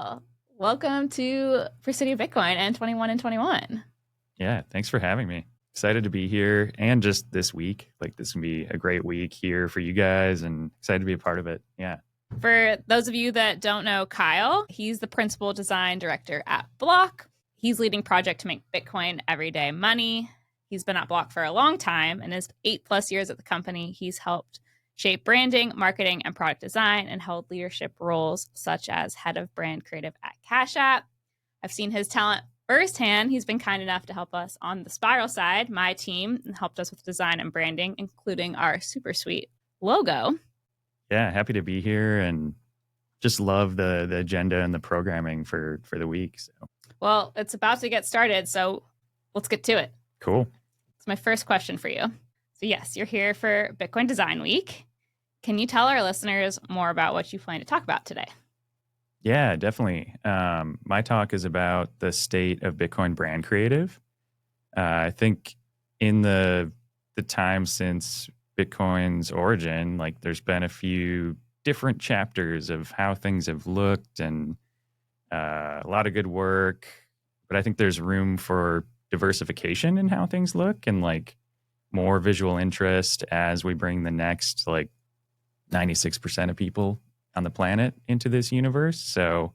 Kyle, welcome to For City of Bitcoin and 21 and 21. Yeah, thanks for having me. Excited to be here and just this week. Like, this can be a great week here for you guys and excited to be a part of it. Yeah. For those of you that don't know Kyle, he's the principal design director at Block. He's leading project to make Bitcoin everyday money. He's been at Block for a long time and his 8+ years at the company. He's helped shape branding, marketing, and product design and held leadership roles such as head of brand creative at Cash App. I've seen his talent firsthand. He's been kind enough to help us on the Spiral side, my team, and helped us with design and branding, including our super sweet logo. Yeah, happy to be here and just love the agenda and the programming for the week. So, well, it's about to get started, so let's get to it. Cool. It's my first question for you. So yes, you're here for Bitcoin Design Week. Can you tell our listeners more about what you plan to talk about today? Yeah, definitely. My talk is about the state of Bitcoin brand creative. I think in the time since Bitcoin's origin, like there's been a few different chapters of how things have looked and a lot of good work. But I think there's room for diversification in how things look and like more visual interest as we bring the next like 96% of people on the planet into this universe. So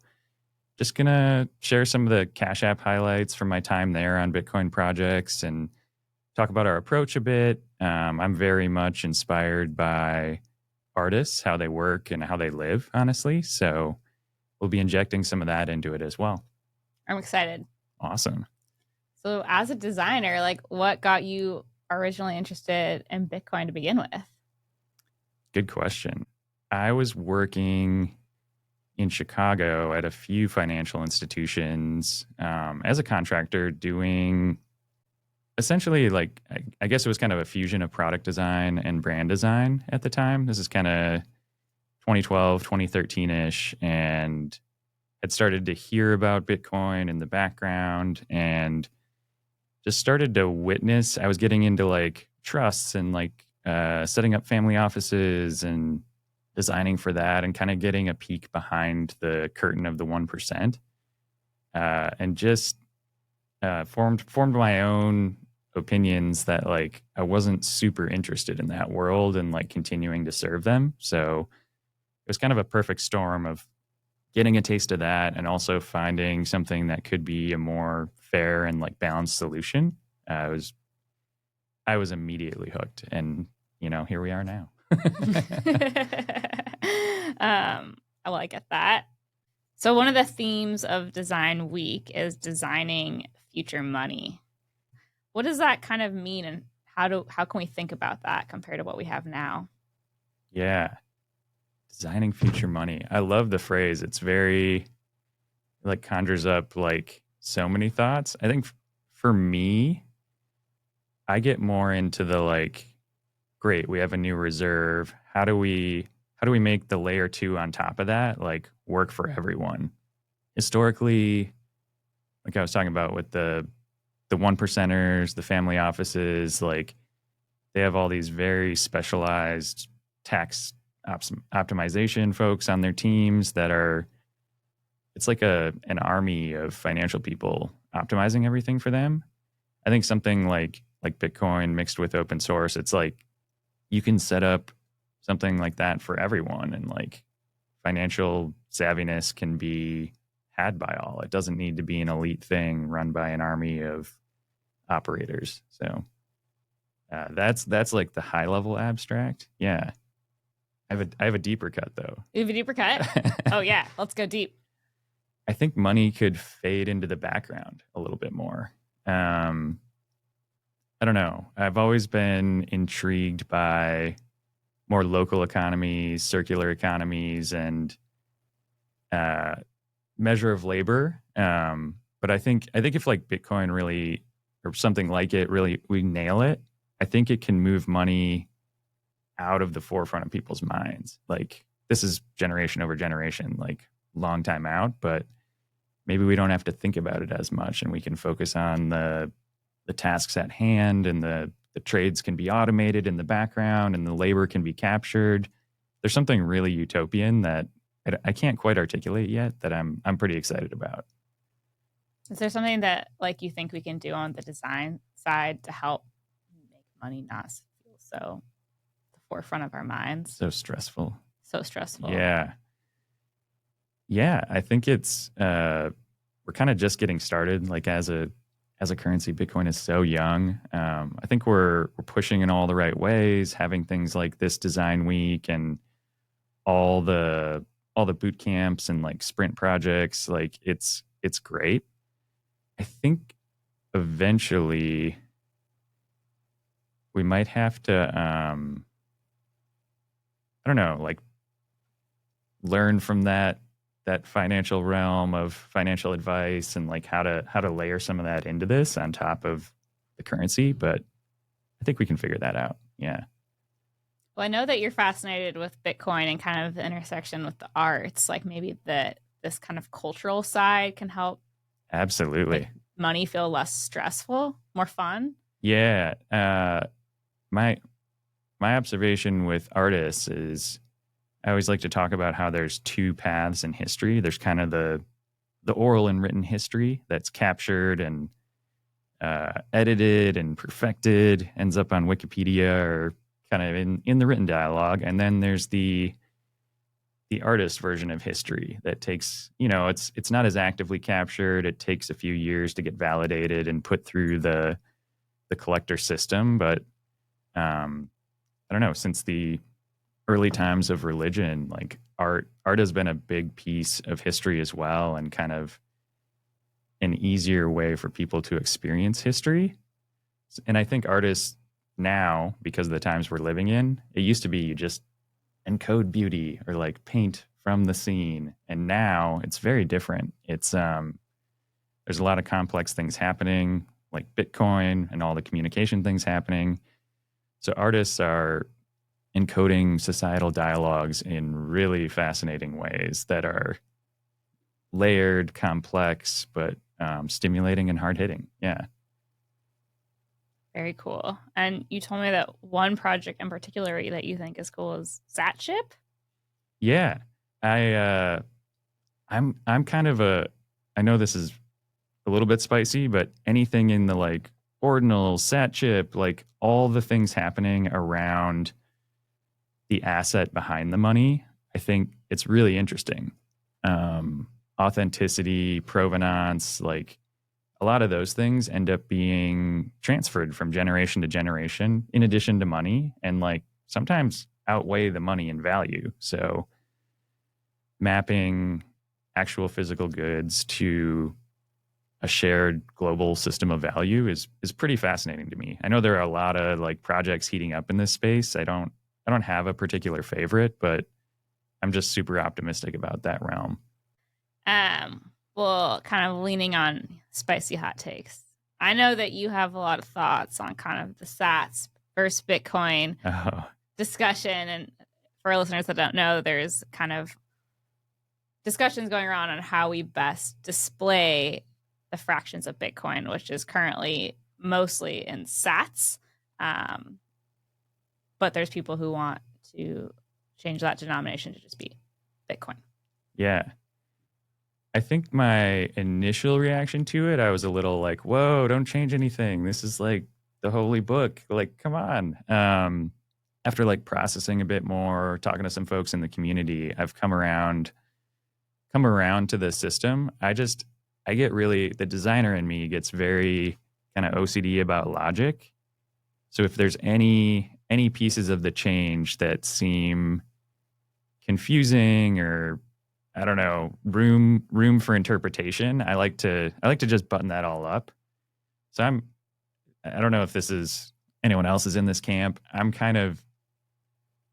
just going to share some of the Cash App highlights from my time there on Bitcoin projects and talk about our approach a bit. I'm very much inspired by artists, how they work and how they live, honestly. So we'll be injecting some of that into it as well. I'm excited. Awesome. So as a designer, like what got you originally interested in Bitcoin to begin with? Good question. I was working in Chicago at a few financial institutions as a contractor doing essentially like, I guess it was kind of a fusion of product design and brand design at the time. This is kind of 2012, 2013-ish, and had started to hear about Bitcoin in the background and just started to witness. I was getting into like trusts and like setting up family offices and designing for that and kind of getting a peek behind the curtain of the 1%, and just formed my own opinions that like I wasn't super interested in that world and like continuing to serve them. So it was kind of a perfect storm of getting a taste of that and also finding something that could be a more fair and like balanced solution. I was immediately hooked, and here we are now. Well, I get that. So one of the themes of Design Week is designing future money. What does that kind of mean, and how can we think about that compared to what we have now? Yeah. Designing future money. I love the phrase. It's very like conjures up like so many thoughts. I think for me, I get more into the like, great, we have a new reserve. How do we make the layer 2 on top of that like work for everyone? Historically, like I was talking about with the 1%ers, the family offices, like they have all these very specialized tax optimization folks on their teams that are, it's like an army of financial people optimizing everything for them. I think something like Bitcoin mixed with open source, it's like you can set up something like that for everyone, and like financial savviness can be had by all. It doesn't need to be an elite thing run by an army of operators. So that's like the high level abstract. Yeah. I have a deeper cut though. You have a deeper cut? Oh yeah, let's go deep. I think money could fade into the background a little bit more. I don't know. I've always been intrigued by more local economies, circular economies, and measure of labor. But I think if like Bitcoin really, or something like it really, we nail it, I think it can move money out of the forefront of people's minds. Like this is generation over generation, like long time out, but maybe we don't have to think about it as much, and we can focus on the tasks at hand, and the trades can be automated in the background, and the labor can be captured. There's something really utopian that I can't quite articulate yet that I'm pretty excited about. Is there something that like you think we can do on the design side to help make money not feel so the forefront of our minds? So stressful. So stressful. Yeah. Yeah, I think it's we're kind of just getting started. Like as a currency, Bitcoin is so young. I think we're pushing in all the right ways, having things like this design week and all the all the boot camps and like sprint projects. Like it's great. I think eventually we might have to I don't know, like learn from that financial realm of financial advice and like how to layer some of that into this on top of the currency, but I think we can figure that out. Yeah. Well, I know that you're fascinated with Bitcoin and kind of the intersection with the arts. Like maybe that this kind of cultural side can help Absolutely. make money feel less stressful, more fun. Yeah. My my observation with artists is I always like to talk about how there's two paths in history. There's kind of the oral and written history that's captured and edited and perfected, ends up on Wikipedia or kind of in the written dialogue. And then there's the artist version of history that takes, it's not as actively captured. It takes a few years to get validated and put through the collector system. But I don't know, since the early times of religion, like art has been a big piece of history as well, and kind of an easier way for people to experience history. And I think artists now, because of the times we're living in, it used to be you just encode beauty or like paint from the scene. And now it's very different. It's there's a lot of complex things happening, like Bitcoin and all the communication things happening. So artists are encoding societal dialogues in really fascinating ways that are layered, complex, but stimulating and hard hitting. Yeah. Very cool. And you told me that one project in particular that you think is cool is Satship. Yeah. I'm kind of I know this is a little bit spicy, but anything in the like ordinal, sat chip, like all the things happening around the asset behind the money, I think it's really interesting. Authenticity, provenance, like a lot of those things end up being transferred from generation to generation in addition to money, and like sometimes outweigh the money in value. So mapping actual physical goods to a shared global system of value is pretty fascinating to me. I know there are a lot of like projects heating up in this space. I don't have a particular favorite, but I'm just super optimistic about that realm. Well, kind of leaning on spicy hot takes. I know that you have a lot of thoughts on kind of the Sats versus Bitcoin Oh, discussion. And for our listeners that don't know, there's kind of discussions going around on how we best display the fractions of Bitcoin, which is currently mostly in Sats. But there's people who want to change that denomination to just be Bitcoin. yeah. I think my initial reaction to it, I was a little like, whoa, don't change anything. This is like the holy book. Like, come on. After like processing a bit more, talking to some folks in the community, I've come around to the system. I get really, the designer in me gets very kind of OCD about logic. So if there's any pieces of the change that seem confusing or I don't know, room for interpretation, I like to just button that all up. So I don't know if this is anyone else is in this camp. I'm kind of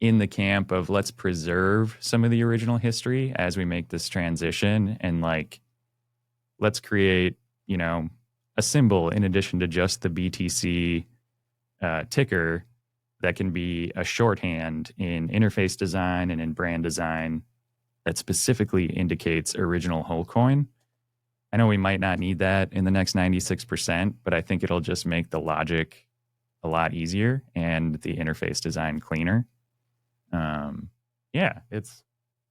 in the camp of let's preserve some of the original history as we make this transition and like let's create, a symbol in addition to just the BTC ticker that can be a shorthand in interface design and in brand design that specifically indicates original whole coin. I know we might not need that in the next 96%, but I think it'll just make the logic a lot easier and the interface design cleaner. Yeah,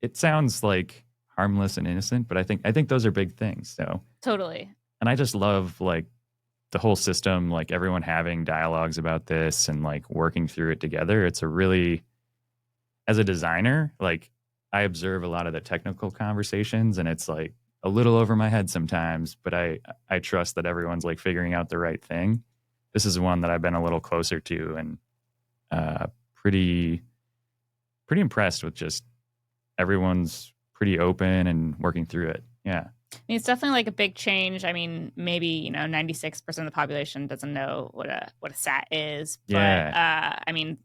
it sounds like harmless and innocent, but I think those are big things. So, Totally. and I just love like the whole system, like everyone having dialogues about this and like working through it together. It's a really, as a designer, like I observe a lot of the technical conversations and it's like a little over my head sometimes, but I trust that everyone's like figuring out the right thing. This is one that I've been a little closer to and uh pretty pretty impressed with just everyone's pretty open and working through it. Yeah. I mean, it's definitely like a big change. I mean, maybe 96% of the population doesn't know what a sat is, but Yeah. I mean,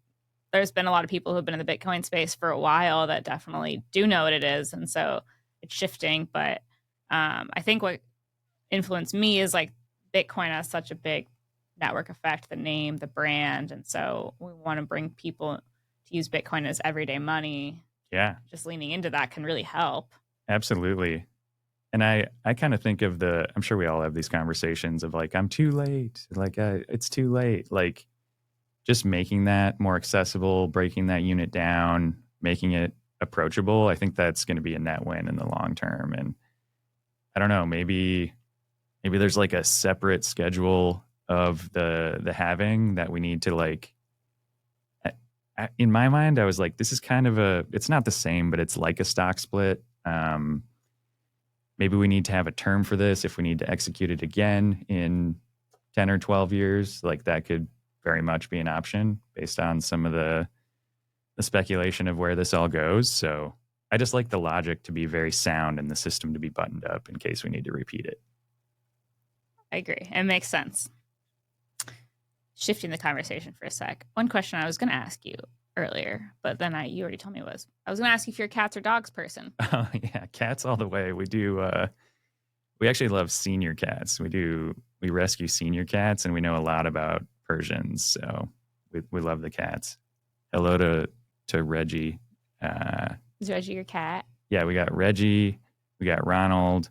there's been a lot of people who've been in the Bitcoin space for a while that definitely do know what it is, and so it's shifting. But I think what influenced me is like Bitcoin has such a big network effect, the name, the brand, and so we want to bring people to use Bitcoin as everyday money. Yeah. Just leaning into that can really help. Absolutely. And I kind of think of I'm sure we all have these conversations of like, I'm too late. Like, it's too late. Like, just making that more accessible, breaking that unit down, making it approachable. I think that's going to be a net win in the long term. And I don't know, maybe there's like a separate schedule of the halving that we need to like. In my mind, I was like, this is kind of it's not the same, but it's like a stock split. Maybe we need to have a term for this if we need to execute it again in 10 or 12 years. Like that could very much be an option based on some of the speculation of where this all goes. So I just like the logic to be very sound and the system to be buttoned up in case we need to repeat it. I agree. It makes sense. Shifting the conversation for a sec. One question I was going to ask you earlier, but then you already told me I was going to ask you if you're a cats or dogs person. Oh yeah, cats all the way. We do. We actually love senior cats. We rescue senior cats, and we know a lot about Persians, so we love the cats. Hello to Reggie. Is Reggie your cat? Yeah, we got Reggie, we got Ronald,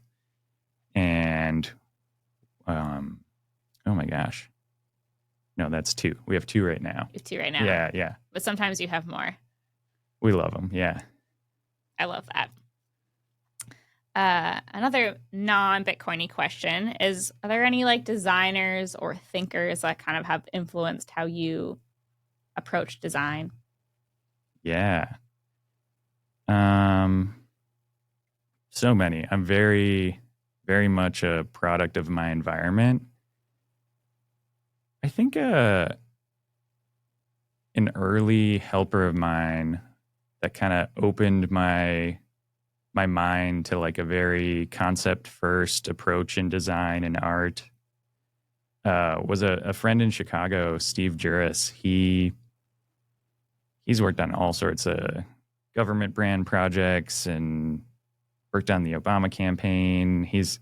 and oh my gosh, no, that's two. We have two right now. You have two right now. Yeah. But sometimes you have more. We love them. Yeah. I love that. Another non-Bitcoiny question is, are there any like designers or thinkers that kind of have influenced how you approach design? Yeah. So many. I'm very, very much a product of my environment. I think an early helper of mine that kind of opened my mind to like a very concept first approach in design and art was a friend in Chicago, Steve Juris. He's worked on all sorts of government brand projects and worked on the Obama campaign. He's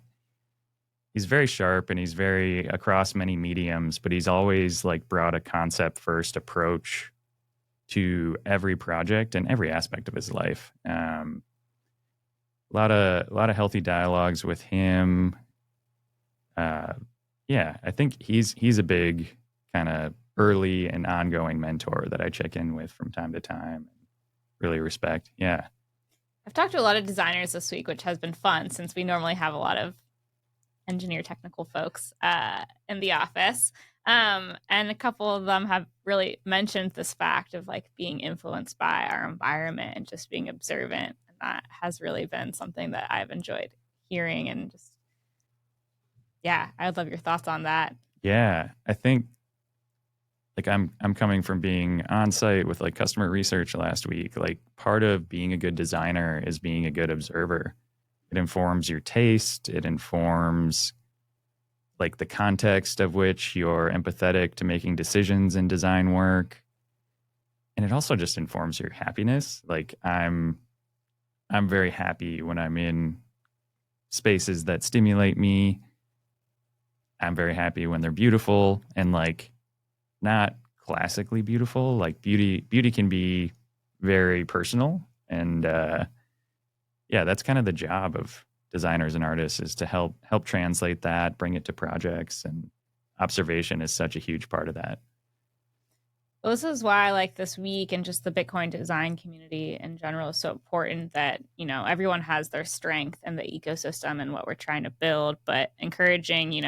very sharp and he's very across many mediums, but he's always like brought a concept first approach to every project and every aspect of his life. A lot of healthy dialogues with him. Yeah, I think he's a big kind of early and ongoing mentor that I check in with from time to time. Really respect. Yeah. I've talked to a lot of designers this week, which has been fun since we normally have a lot of engineer technical folks in the office. And a couple of them have really mentioned this fact of like being influenced by our environment and just being observant. And that has really been something that I've enjoyed hearing, and just, yeah, I would love your thoughts on that. Yeah. I think like I'm coming from being on site with like customer research last week. Like part of being a good designer is being a good observer. It informs your taste. It informs like the context of which you're empathetic to making decisions in design work. And it also just informs your happiness. Like I'm very happy when I'm in spaces that stimulate me. I'm very happy when they're beautiful and like not classically beautiful. Like beauty can be very personal. And yeah, that's kind of the job of designers and artists, is to help translate that, bring it to projects, and observation is such a huge part of that. Well, this is why like this week and just the Bitcoin design community in general is so important that, everyone has their strength in the ecosystem and what we're trying to build, but encouraging,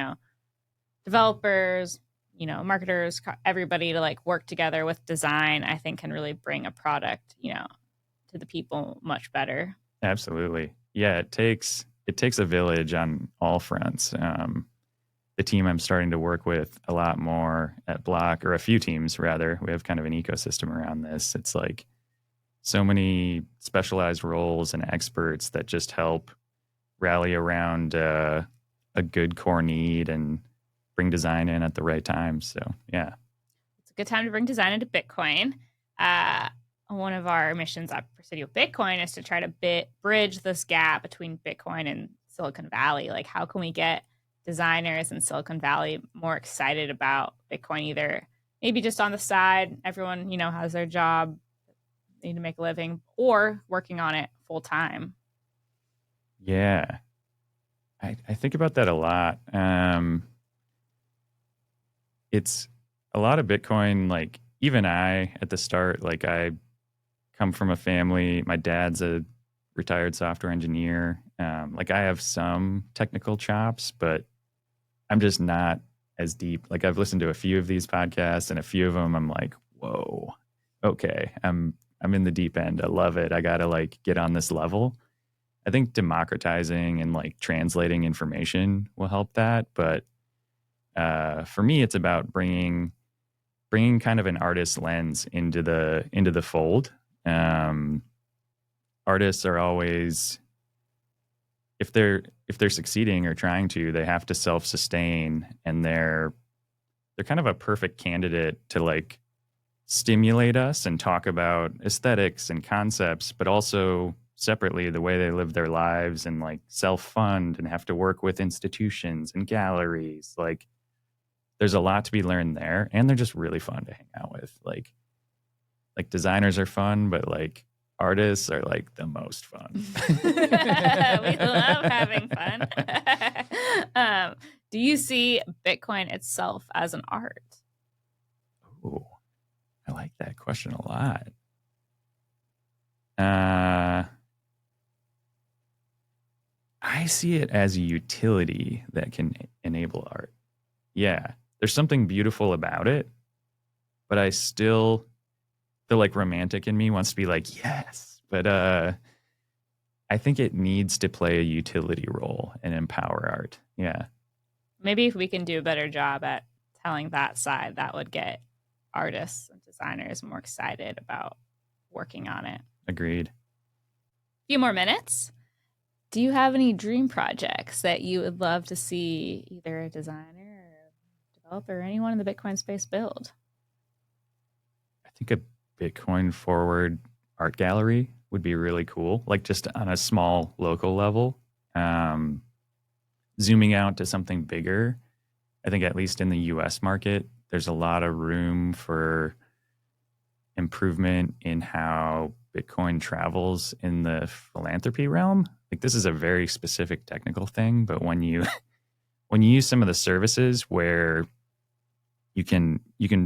developers, marketers, everybody to like work together with design, I think can really bring a product, to the people much better. Absolutely. Yeah, it takes a village on all fronts. The team I'm starting to work with a lot more at Block, or a few teams rather, we have kind of an ecosystem around this. It's like so many specialized roles and experts that just help rally around a good core need and bring design in at the right time. So yeah. It's a good time to bring design into Bitcoin. Uh, One of our missions at Presidio Bitcoin is to try to bridge this gap between Bitcoin and Silicon Valley. Like, how can we get designers in Silicon Valley more excited about Bitcoin? Either maybe just on the side, everyone has their job, they need to make a living, or working on it full time. Yeah. I think about that a lot. It's a lot of Bitcoin, like even I at the start, like I come from a family, my dad's a retired software engineer. Like I have some technical chops, but I'm just not as deep. Like I've listened to a few of these podcasts, and a few of them I'm like, whoa, okay, I'm in the deep end. I love it. I gotta like get on this level. I think democratizing and like translating information will help that. But for me, it's about bringing kind of an artist lens into the fold. Um, Artists are always, if they're succeeding or trying to, they have to self sustain, and they're kind of a perfect candidate to like stimulate us and talk about aesthetics and concepts, but also separately the way they live their lives and like self fund and have to work with institutions and galleries. Like there's a lot to be learned there, and they're just really fun to hang out with. Like designers are fun, but like artists are like the most fun. We love having fun. Do you see Bitcoin itself as an art? Oh, I like that question a lot. I see it as a utility that can enable art. Yeah, there's something beautiful about it, but I still feel like romantic in me wants to be like, yes. But I think it needs to play a utility role and empower art. Yeah. Maybe if we can do a better job at telling that side, that would get artists and designers more excited about working on it. Agreed. A few more minutes. Do you have any dream projects that you would love to see either a designer or developer or anyone in the Bitcoin space build? I think a Bitcoin forward art gallery would be really cool, like just on a small local level. Zooming out to something bigger, I think at least in the US market, there's a lot of room for improvement in how Bitcoin travels in the philanthropy realm. Like this is a very specific technical thing, but when you when you use some of the services where you can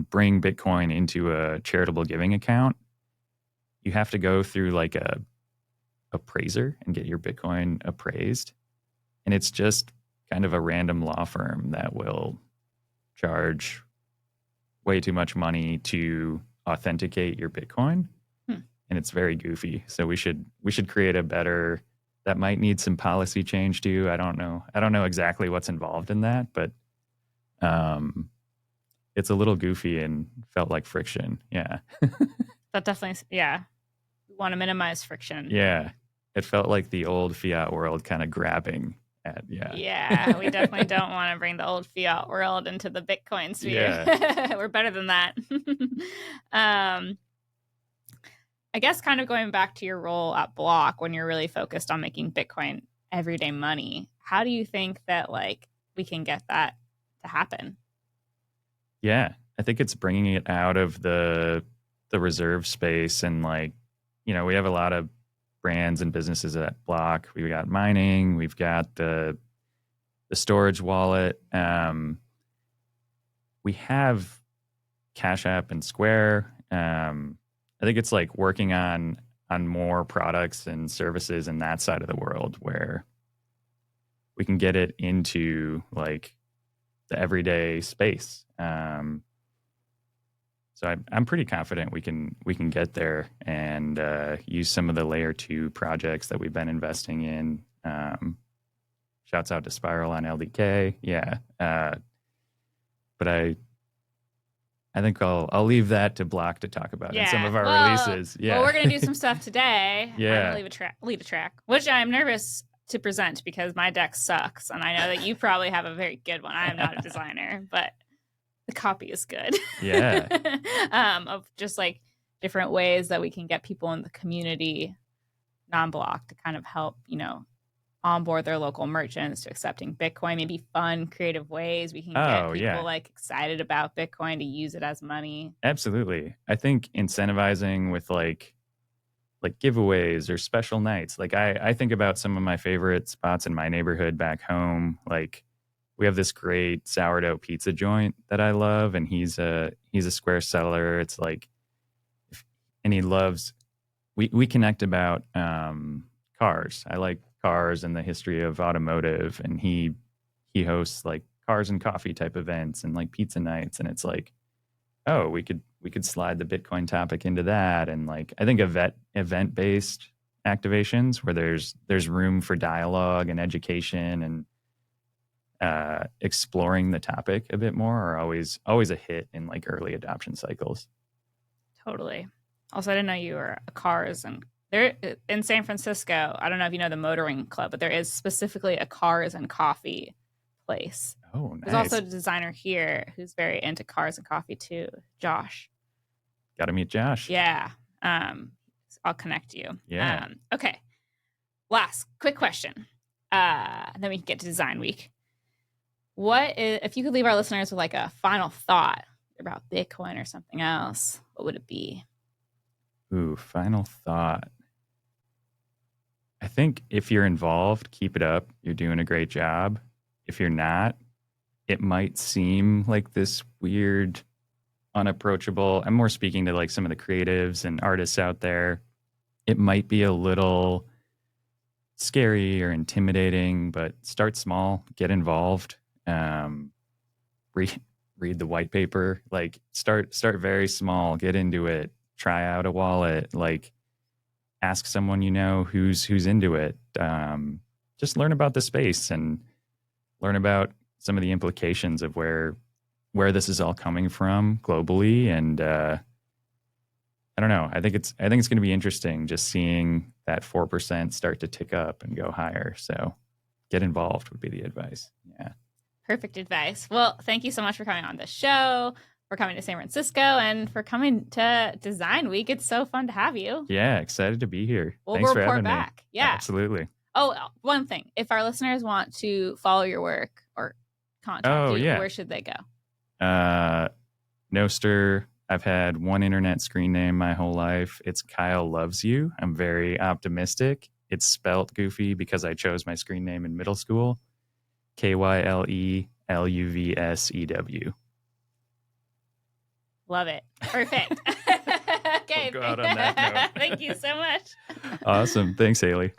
bring Bitcoin into a charitable giving account, you have to go through like a appraiser and get your Bitcoin appraised. And it's just kind of a random law firm that will charge way too much money to authenticate your Bitcoin. And it's very goofy. So we should create a better, that might need some policy change too. I don't know exactly what's involved in that, but it's a little goofy and felt like friction. Yeah. That definitely, yeah. We want to minimize friction. Yeah. It felt like the old fiat world kind of grabbing at, yeah. Yeah, we definitely don't want to bring the old fiat world into the Bitcoin sphere. Yeah. We're better than that. I guess kind of going back to your role at Block when you're really focused on making Bitcoin everyday money, how do you think that like we can get that to happen? Yeah. I think it's bringing it out of the reserve space, and like, we have a lot of brands and businesses at Block. We've got mining, we've got the storage wallet. We have Cash App and Square. I think it's like working on more products and services in that side of the world where we can get it into like the everyday space. So I'm pretty confident we can get there and use some of the layer 2 projects that we've been investing in. Shouts out to Spiral on LDK. Yeah. But I think I'll leave that to Block to talk about in some of our releases. Yeah. Well, we're gonna do some stuff today. Yeah. I'm gonna lead a track, which I'm nervous to present because my deck sucks, and I know that you probably have a very good one. I am not a designer, but the copy is good. Yeah. Of just like different ways that we can get people in the community, non-Block, to kind of help, onboard their local merchants to accepting Bitcoin, maybe fun, creative ways we can get people like excited about Bitcoin to use it as money. Absolutely. I think incentivizing with like giveaways or special nights. Like I think about some of my favorite spots in my neighborhood back home. Like we have this great sourdough pizza joint that I love, and he's a Square seller. It's like, and he loves, we connect about cars. I like cars and the history of automotive, and he hosts like cars and coffee type events and like pizza nights, and it's like, oh, we could slide the Bitcoin topic into that. And like I think event based activations where there's room for dialogue and education and exploring the topic a bit more are always a hit in like early adoption cycles. Totally. Also, I didn't know you were a cars, and there in San Francisco, I don't know if you know the Motoring Club, but there is specifically a cars and coffee place. Oh, nice. There's also a designer here who's very into cars and coffee too, Josh. Got to meet Josh. Yeah. I'll connect you. Yeah. Okay. Last quick question. Then we can get to Design Week. If you could leave our listeners with like a final thought about Bitcoin or something else, what would it be? Ooh, final thought. I think if you're involved, keep it up. You're doing a great job. If you're not, it might seem like this weird, unapproachable. I'm more speaking to like some of the creatives and artists out there. It might be a little scary or intimidating, but start small, get involved. Read the white paper. Like start very small, get into it, try out a wallet, like ask someone who's into it. Just learn about the space and learn about some of the implications of where this is all coming from globally. And I don't know. I think it's going to be interesting just seeing that 4% start to tick up and go higher. So get involved would be the advice. Yeah. Perfect advice. Well, thank you so much for coming on the show, for coming to San Francisco, and for coming to Design Week. It's so fun to have you. Yeah, excited to be here. Thanks for having me. Yeah, absolutely. Oh, one thing. If our listeners want to follow your work or contact you, where should they go? Noster. I've had one internet screen name my whole life. It's Kyle Loves You. I'm very optimistic. It's spelt goofy because I chose my screen name in middle school. KYLELUVSEW. Love it. Perfect. Okay. We'll go out on that note. Thank you so much. Awesome. Thanks, Haley.